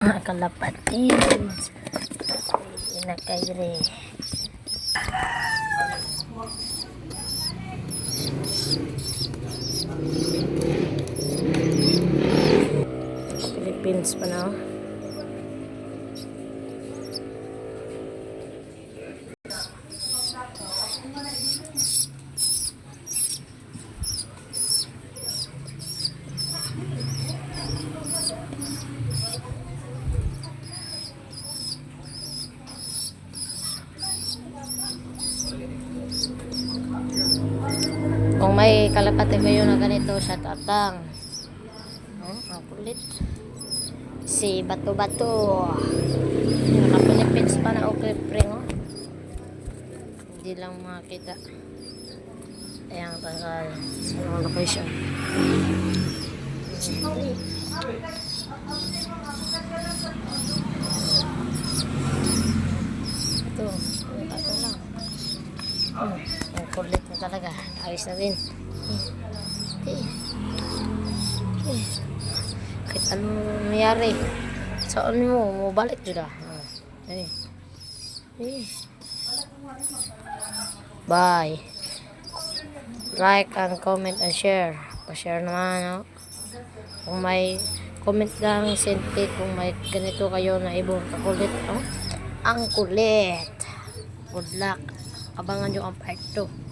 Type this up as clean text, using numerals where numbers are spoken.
Kalapatin. Inakayre. Philippines pa na. Kung may kalapate kayo na ganito, shout out lang. Ang kulit. Si Bato-Bato. Naka-Philippines pa na okay pring. Hindi lang makita. Ayan, tanggal. Sa location. Ito. Ito lang. Ang kulit na talaga. Ayos na din. Kahit ano nangyari. Saan mo balik dyan. Bye. Like and comment and share. Pa-share naman. No? Kung may comment lang, sente kung may ganito kayo na ibang kakulit. No? Ang kulit. Good luck. Abangan nyo ang part 2.